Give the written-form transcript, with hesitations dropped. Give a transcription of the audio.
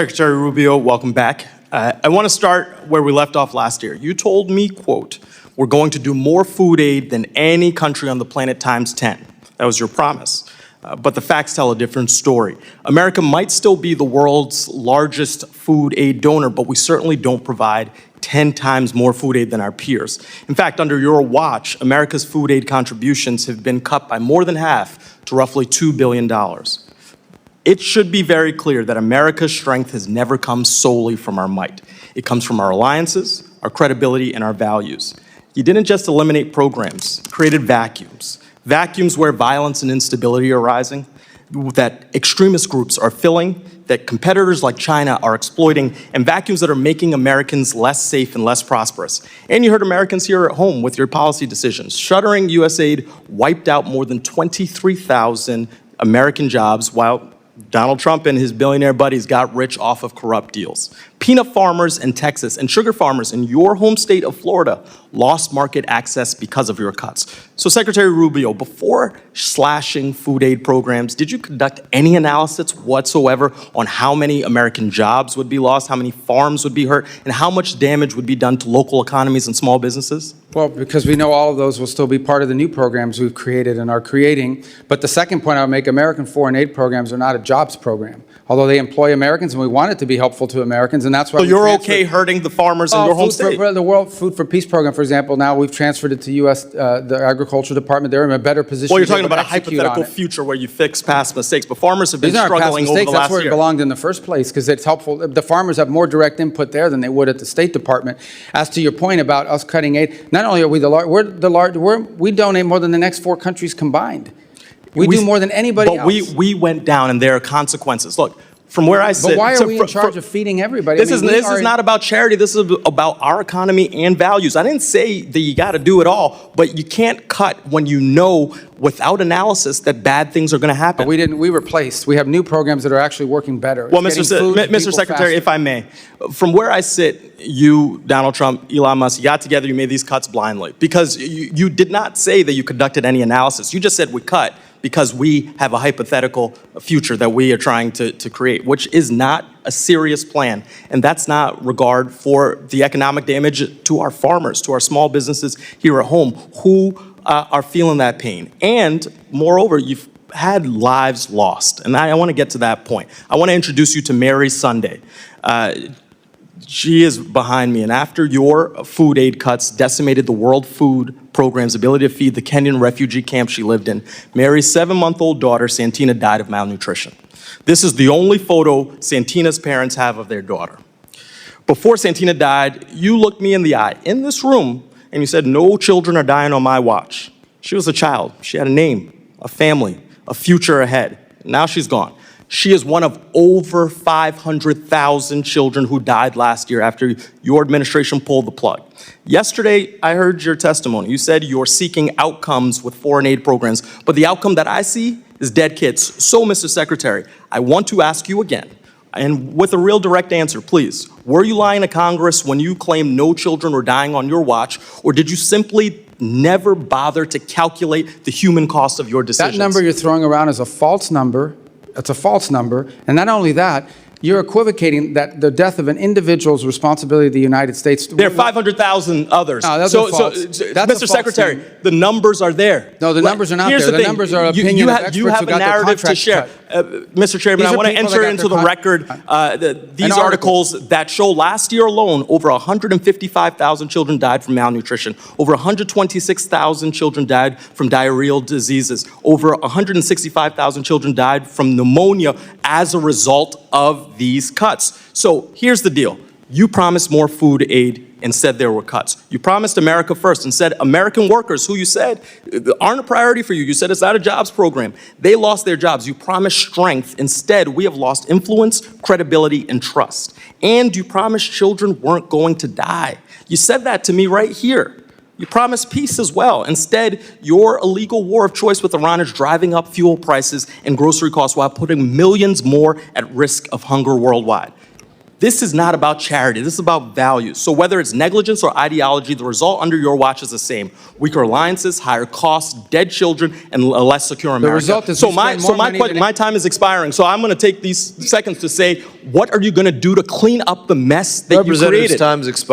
Secretary Rubio, welcome back. I want to start where we left off last year. You told me, quote, "We're going to do more food aid than any country on the planet times 10. That was your promise. But the facts tell a different story. America might still be the world's largest food aid donor, but we certainly don't provide 10 times more food aid than our peers. In fact, under your watch, America's food aid contributions have been cut by more than half to roughly $2 billion. It should be very clear that America's strength has never come solely from our might. It comes from our alliances, our credibility, and our values. You didn't just eliminate programs, you created vacuums. Vacuums where violence and instability are rising, that extremist groups are filling, that competitors like China are exploiting, and vacuums that are making Americans less safe and less prosperous. And you hurt Americans here at home with your policy decisions. Shuttering USAID wiped out more than 23,000 American jobs, while Donald Trump and his billionaire buddies got rich off of corrupt deals. Peanut farmers in Texas and sugar farmers in your home state of Florida lost market access because of your cuts. So Secretary Rubio, before slashing food aid programs, did you conduct any analysis whatsoever on how many American jobs would be lost, how many farms would be hurt, and how much damage would be done to local economies and small businesses? Well, because we know all of those will still be part of the new programs we've created and are creating. But the second point I would make, American foreign aid programs are not a jobs program. Although they employ Americans and we want it to be helpful to Americans, and that's why so you're okay hurting the farmers in your home state? The World Food for Peace program, for example, now we've transferred it to U.S. The Agriculture Department. They're in a better position. Well, you're talking about a hypothetical future where you fix past mistakes, but farmers have been struggling over the last year. That's where it belonged in the first place, because it's helpful. The farmers have more direct input there than they would at the State Department. As to your point about us cutting aid, not only are we we donate more than the next 4 countries combined. We do more than anybody else. But we went down, and there are consequences. Look, from where I sit... But why are we in charge of feeding everybody? This is not about charity. This is about our economy and values. I didn't say that you got to do it all, but you can't cut when you know without analysis that bad things are going to happen. But we replaced. We have new programs that are actually working better. Well, Mr. Secretary, if I may, from where I sit, you, Donald Trump, Elon Musk, you got together, you made these cuts blindly. Because you did not say that you conducted any analysis. You just said we cut because we have a hypothetical future that we are trying to create, which is not a serious plan. And that's not regard for the economic damage to our farmers, to our small businesses here at home, who are feeling that pain. And moreover, you've had lives lost. And I want to get to that point. I want to introduce you to Mary Sunday. She is behind me, and after your food aid cuts decimated the World Food Program's ability to feed the Kenyan refugee camp she lived in, Mary's 7-month-old daughter, Santina, died of malnutrition. This is the only photo Santina's parents have of their daughter. Before Santina died, you looked me in the eye, in this room, and you said, "No children are dying on my watch." She was a child. She had a name, a family, a future ahead. Now she's gone. She is one of over 500,000 children who died last year after your administration pulled the plug. Yesterday, I heard your testimony. You said you're seeking outcomes with foreign aid programs, but the outcome that I see is dead kids. So, Mr. Secretary, I want to ask you again, and with a real direct answer, please. Were you lying to Congress when you claimed no children were dying on your watch, or did you simply never bother to calculate the human cost of your decisions? That number you're throwing around is a false number. It's a false number. And not only that, you're equivocating that the death of an individual's responsibility of the United States. There are 500,000 others. No, that's Mr. Secretary, the numbers are there. No, the numbers are not there. The numbers are opinion of experts you have who got a narrative to share. Mr. Chairman, I want to enter into the record these articles that show last year alone, over 155,000 children died from malnutrition. Over 126,000 children died from diarrheal diseases. Over 165,000 children died from pneumonia as a result of these cuts. So here's the deal. You promised more food aid, instead there were cuts. You promised America first, and said American workers, who you said aren't a priority for you. You said it's not a jobs program. They lost their jobs. You promised strength. Instead, we have lost influence, credibility, and trust. And you promised children weren't going to die. You said that to me right here. You promised peace as well. Instead, your illegal war of choice with Iran is driving up fuel prices and grocery costs while putting millions more at risk of hunger worldwide. This is not about charity. This is about values. So whether it's negligence or ideology, the result under your watch is the same. Weaker alliances, higher costs, dead children, and a less secure America. result is so we my spend more money than- my time is expiring. So I'm going to take these seconds to say, what are you going to do to clean up the mess that you Representative's created? time's expired.